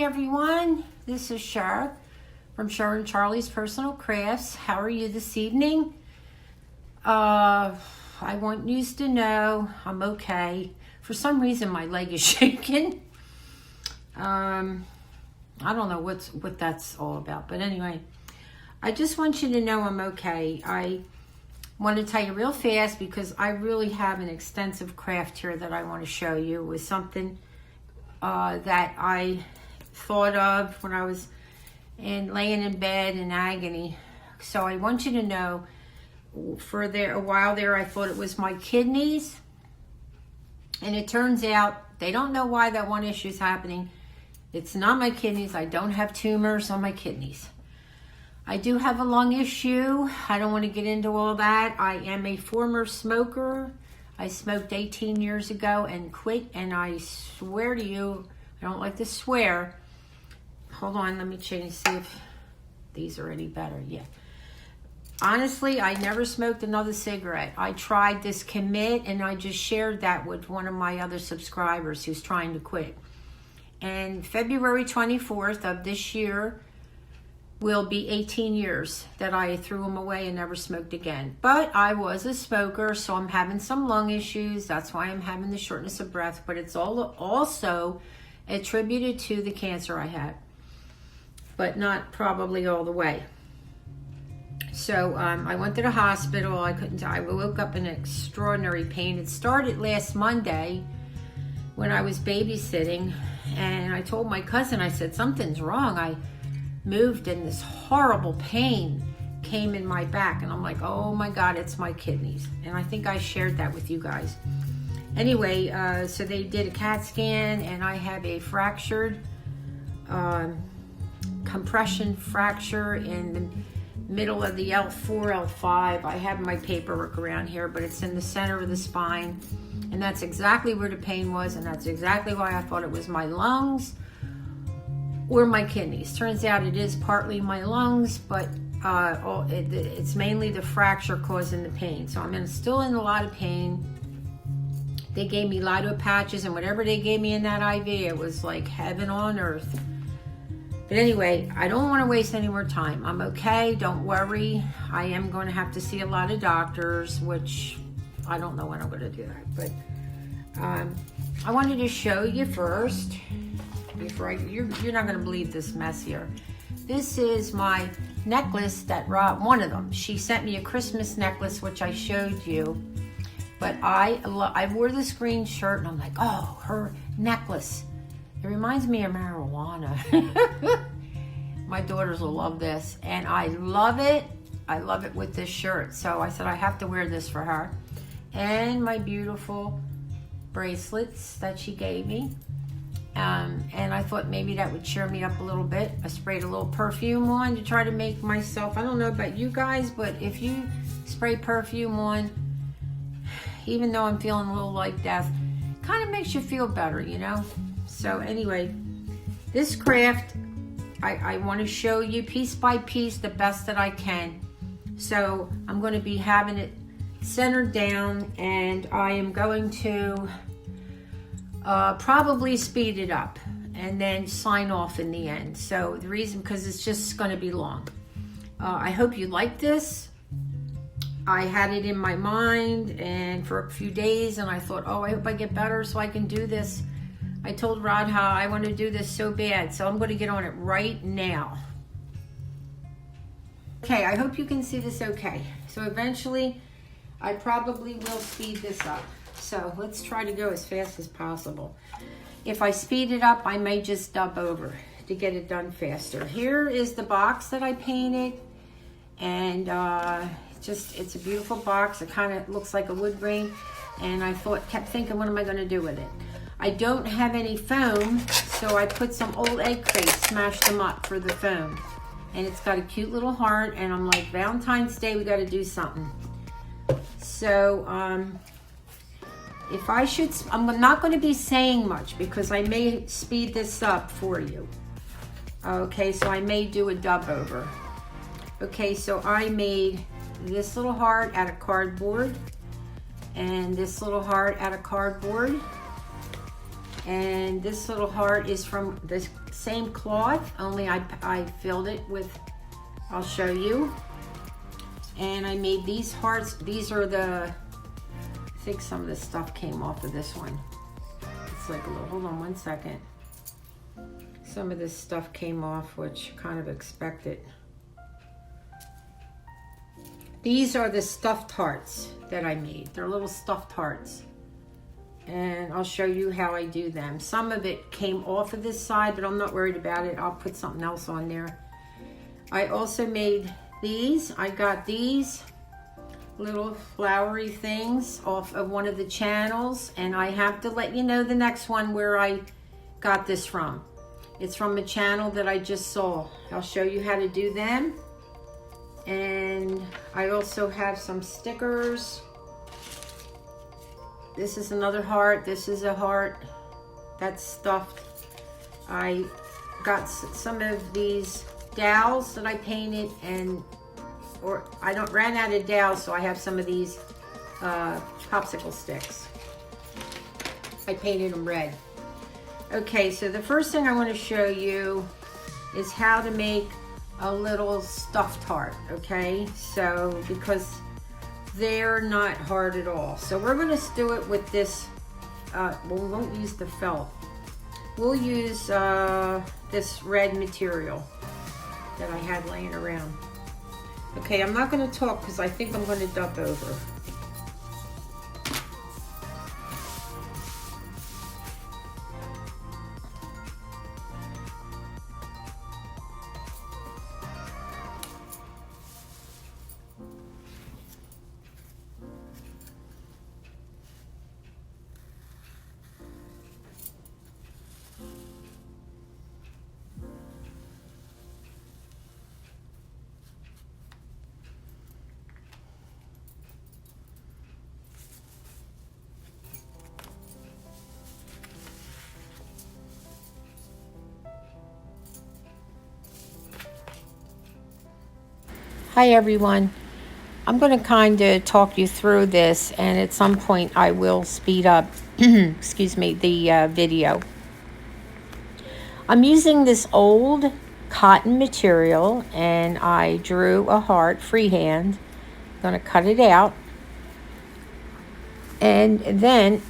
Hey everyone, this is Cher from CHER&CHARLIES Personal Crafts. How are you this evening? I want you to know I'm okay. For some reason my leg is shaking. I don't know what that's all about, but anyway, I just want you to know I'm okay. I want to tell you real fast because I really have an extensive craft here that I want to show you. It was something that I thought of when I was laying in bed in agony. So I want you to know, for a while there I thought it was my kidneys, and it turns out they don't know why that one issue is happening. It's not my kidneys. I don't have tumors on my kidneys. I do have a lung issue. I don't want to get into all that. I am a former smoker. I smoked 18 years ago and quit, and I swear to you, I don't like to swear. Hold on, let me change, see if these are any better. Yeah. Honestly, I never smoked another cigarette. I tried this commit, and I just shared that with one of my other subscribers who's trying to quit. And February 24th of this year will be 18 years that I threw them away and never smoked again. But I was a smoker, so I'm having some lung issues. That's why I'm having the shortness of breath. But it's also attributed to the cancer I had, but not probably all the way. So I went to the hospital. I woke up in extraordinary pain. It started last Monday when I was babysitting, and I told my cousin, I said, something's wrong. I moved and this horrible pain came in my back, and I'm like, oh my God, it's my kidneys. And I think I shared that with you guys. Anyway, so they did a CAT scan, and I have a fractured compression fracture in the middle of the L4, L5. I have my paperwork around here, but it's in the center of the spine, and that's exactly where the pain was, and that's exactly why I thought it was my lungs or my kidneys. Turns out it is partly my lungs, but it's mainly the fracture causing the pain. So I'm still in a lot of pain. They gave me lido patches, and whatever they gave me in that IV, it was like heaven on earth. But anyway, I don't want to waste any more time. I'm okay, don't worry. I am going to have to see a lot of doctors, which I don't know when I'm going to do that. But I wanted to show you first, you're not going to believe this mess here. This is my necklace that Rob, one of them, she sent me a Christmas necklace, which I showed you. But I wore this green shirt, and I'm like, oh, her necklace. It reminds me of marijuana. My daughters will love this, and I love it. I love it with this shirt. So I said I have to wear this for her. And my beautiful bracelets that she gave me. And I thought maybe that would cheer me up a little bit. I sprayed a little perfume on to try to make myself, I don't know about you guys, but if you spray perfume on, even though I'm feeling a little like death, kind of makes you feel better, you know? So anyway, this craft, I want to show you piece by piece the best that I can. So I'm going to be having it centered down, and I am going to probably speed it up and then sign off in the end. So the reason, because it's just going to be long. I hope you like this. I had it in my mind and for a few days, and I thought, oh, I hope I get better so I can do this. I told Rod how I want to do this so bad, so I'm going to get on it right now. Okay, I hope you can see this okay. So eventually, I probably will speed this up. So let's try to go as fast as possible. If I speed it up, I may just dub over to get it done faster. Here is the box that I painted, and it's a beautiful box. It kind of looks like a wood grain, and I kept thinking, what am I going to do with it? I don't have any foam, so I put some old egg crates, smashed them up for the foam. And it's got a cute little heart, and I'm like, Valentine's Day, we got to do something. So, I'm not going to be saying much because I may speed this up for you. Okay, so I may do a dub over. Okay, so I made this little heart out of cardboard, and this little heart out of cardboard, And this little heart is from the same cloth, only I filled it with, I'll show you. And I made these hearts. These are the, I think some of the stuff came off of this one. It's like a little, hold on one second. Some of this stuff came off, which kind of expected. These are the stuffed hearts that I made. They're little stuffed hearts. And I'll show you how I do them. Some of it came off of this side, but I'm not worried about it. I'll put something else on there. I also made these. I got these little flowery things off of one of the channels, and I have to let you know the next one where I got this from. It's from a channel that I just saw. I'll show you how to do them. And I also have some stickers. This is another heart. This is a heart that's stuffed. I got some of these dowels that I painted, and I don't ran out of dowels, so I have some of these popsicle sticks. I painted them red. Okay, so the first thing I want to show you is how to make a little stuffed heart, okay? So, because they're not hard at all. So we're going to do it with this, well, we won't use the felt. We'll use this red material that I had laying around. Okay, I'm not going to talk because I think I'm going to dump over. Hi everyone. I'm going to kind of talk you through this, and at some point I will speed up excuse me, the video. I'm using this old cotton material, and I drew a heart freehand. I'm going to cut it out, and then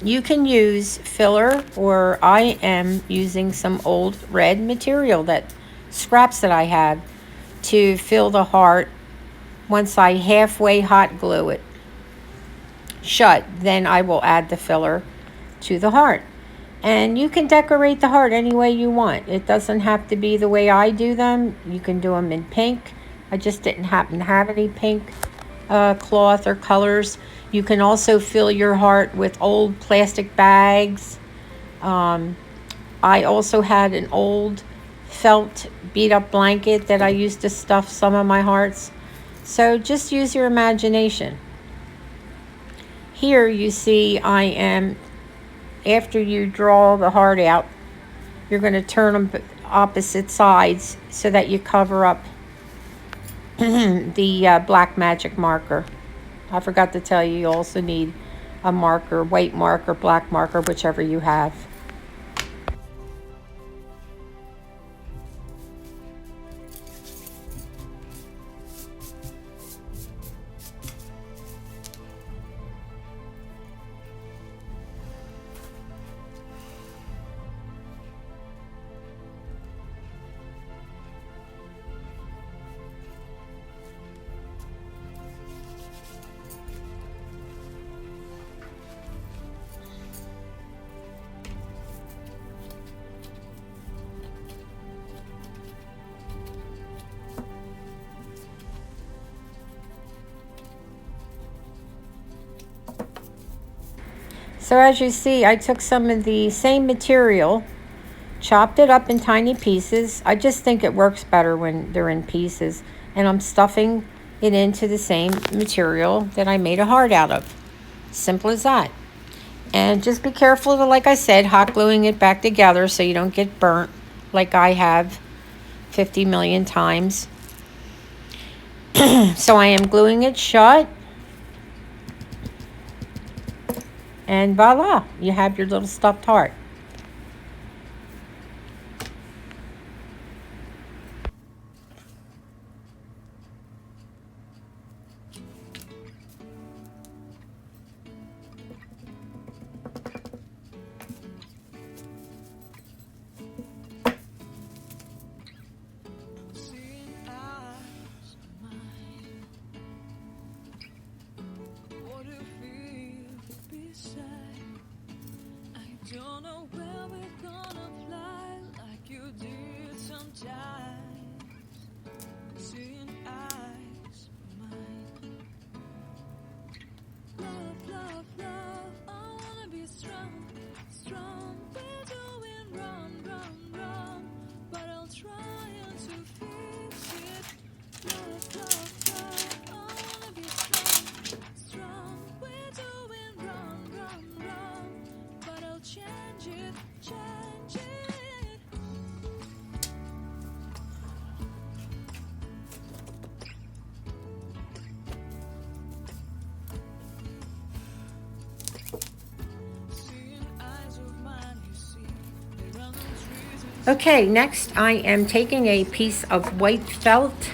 you can use filler, or I am using some old red material, that scraps that I have, to fill the heart. Once I halfway hot glue it shut, then I will add the filler to the heart. And you can decorate the heart any way you want. It doesn't have to be the way I do them. You can do them in pink. I just didn't happen to have any pink cloth or colors. You can also fill your heart with old plastic bags. I also had an old felt beat up blanket that I used to stuff some of my hearts. So just use your imagination. Here you see I am, after you draw the heart out, you're going to turn them opposite sides so that you cover up the black magic marker. I forgot to tell you, you also need a marker, white marker, black marker, whichever you have. So as you see, I took some of the same material, chopped it up in tiny pieces. I just think it works better when they're in pieces. And I'm stuffing it into the same material that I made a heart out of. Simple as that. And just be careful to, like I said, hot gluing it back together so you don't get burnt like I have 50 million times. So I am gluing it shut. And voila, you have your little stuffed heart. Okay, next I am taking a piece of white felt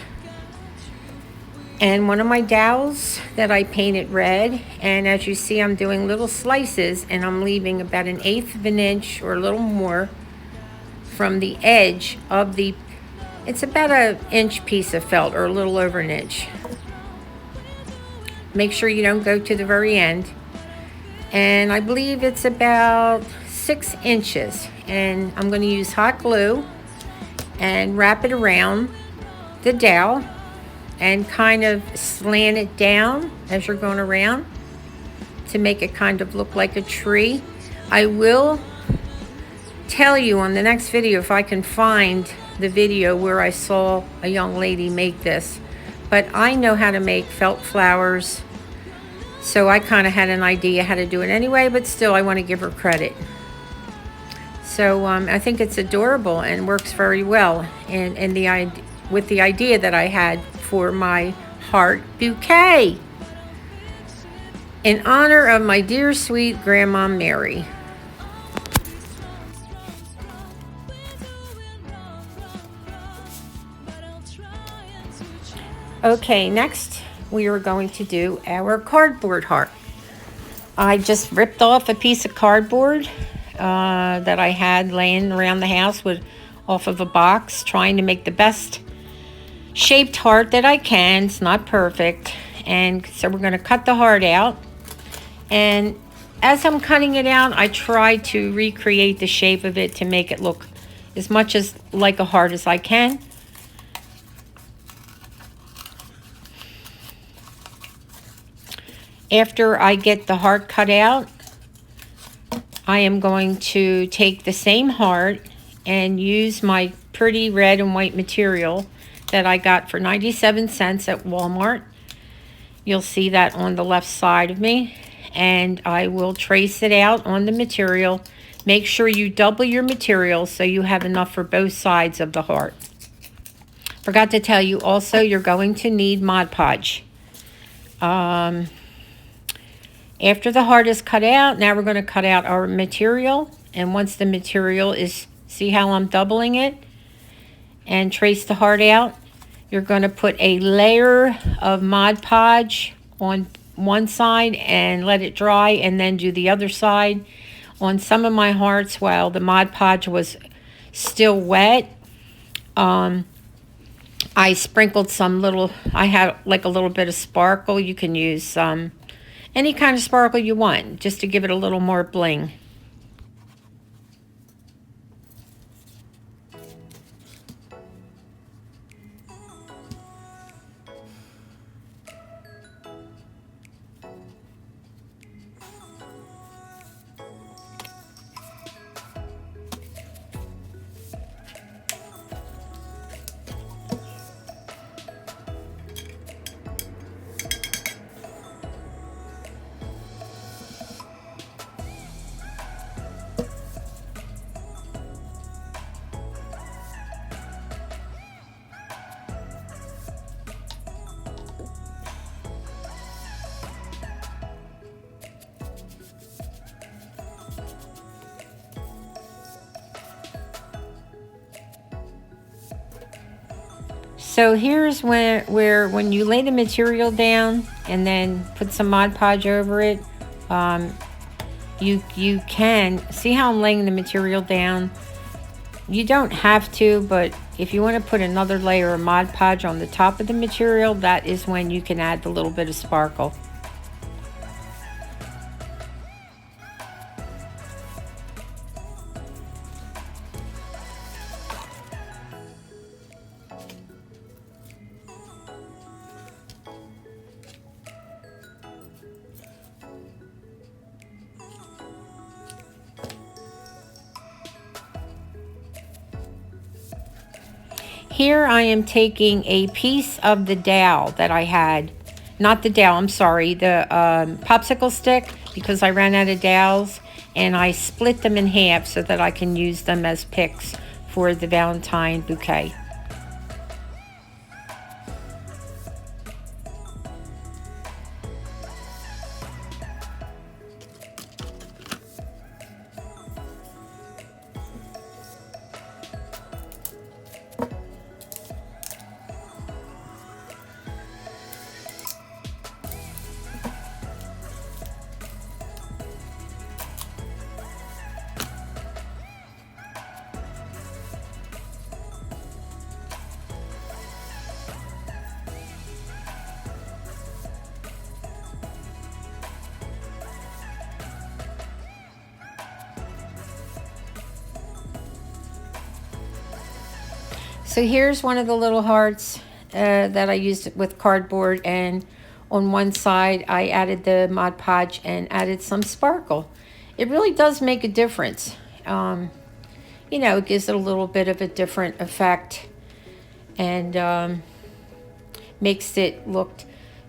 and one of my dowels that I painted red, and as you see I'm doing little slices, and I'm leaving about 1/8 of an inch or a little more from the edge of the, it's about an inch piece of felt or a little over an inch. Make sure you don't go to the very end. And I believe it's about 6 inches, and I'm going to use hot glue and wrap it around the dowel and kind of slant it down as you're going around to make it kind of look like a tree. I will tell you on the next video if I can find the video where I saw a young lady make this, but I know how to make felt flowers, so I kind of had an idea how to do it anyway, but still I want to give her credit. So I think it's adorable and works very well with the idea that I had for my heart bouquet in honor of my dear sweet Grandma Mary. Okay, next we are going to do our cardboard heart. I just ripped off a piece of cardboard that I had laying around the house off of a box, trying to make the best shaped heart that I can. It's not perfect, and so we're going to cut the heart out, and as I'm cutting it out I try to recreate the shape of it to make it look as much as like a heart as I can. After I get the heart cut out, I am going to take the same heart and use my pretty red and white material that I got for 97 cents at Walmart. You'll see that on the left side of me, and I will trace it out on the material. Make sure you double your material so you have enough for both sides of the heart. Forgot to tell you also, you're going to need Mod Podge. After the heart is cut out, now we're going to cut out our material. And once the material is, see how I'm doubling it and trace the heart out, you're going to put a layer of Mod Podge on one side and let it dry, and then do the other side. On some of my hearts, while the Mod Podge was still wet, I sprinkled some little, I had like a little bit of sparkle. You can use any kind of sparkle you want, just to give it a little more bling. So here's where when you lay the material down and then put some Mod Podge over it, you can see how I'm laying the material down. You don't have to, but if you want to put another layer of Mod Podge on the top of the material, that is when you can add the little bit of sparkle. Here I am taking a piece of the dowel that I had. Not the dowel, I'm sorry, the popsicle stick, because I ran out of dowels, and I split them in half so that I can use them as picks for the Valentine bouquet. So here's one of the little hearts that I used with cardboard, and on one side I added the Mod Podge and added some sparkle. It really does make a difference. You know, it gives it a little bit of a different effect, and makes it look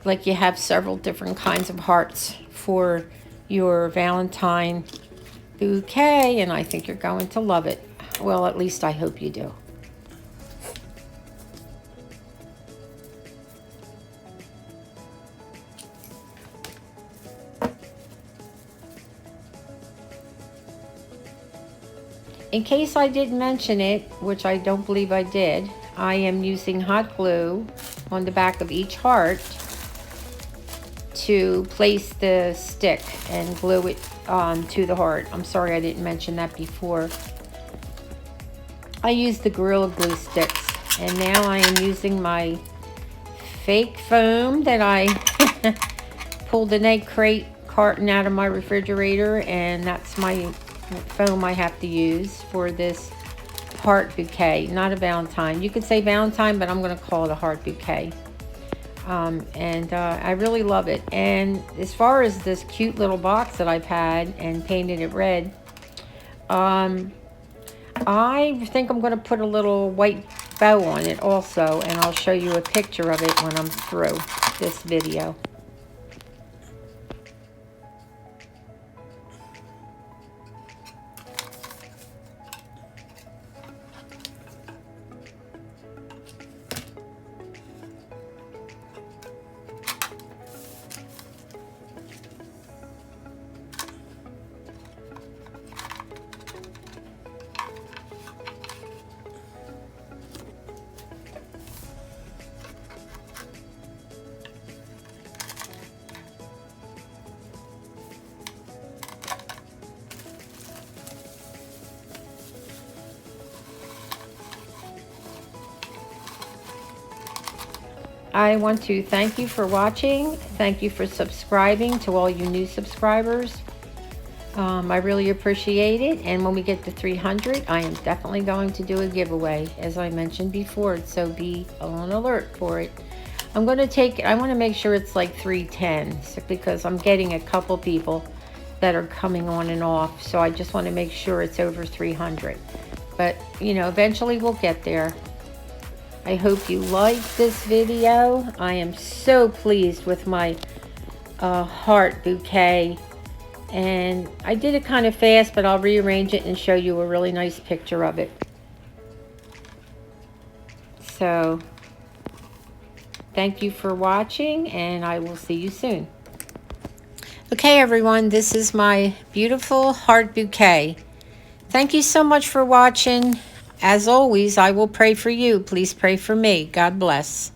like you have several different kinds of hearts for your Valentine bouquet, and I think you're going to love it. Well, at least I hope you do. In case I didn't mention it, which I don't believe I did, I am using hot glue on the back of each heart to place the stick and glue it to the heart. I'm sorry I didn't mention that before. I used the Gorilla Glue sticks, and now I am using my fake foam that I pulled an egg crate carton out of my refrigerator, and that's my foam I have to use for this heart bouquet. Not a Valentine. You could say Valentine, but I'm going to call it a heart bouquet. I really love it. And as far as this cute little box that I've had and painted it red, I think I'm going to put a little white bow on it also, and I'll show you a picture of it when I'm through this video. I want to thank you for watching. Thank you for subscribing to all you new subscribers. I really appreciate it. And when we get to 300, I am definitely going to do a giveaway, as I mentioned before. So be on alert for it. I want to make sure it's like 310, because I'm getting a couple people that are coming on and off. So I just want to make sure it's over 300. But, you know, eventually we'll get there. I hope you liked this video. I am so pleased with my heart bouquet. And I did it kind of fast, but I'll rearrange it and show you a really nice picture of it. So, thank you for watching, and I will see you soon. Okay, everyone, this is my beautiful heart bouquet. Thank you so much for watching. As always, I will pray for you. Please pray for me. God bless.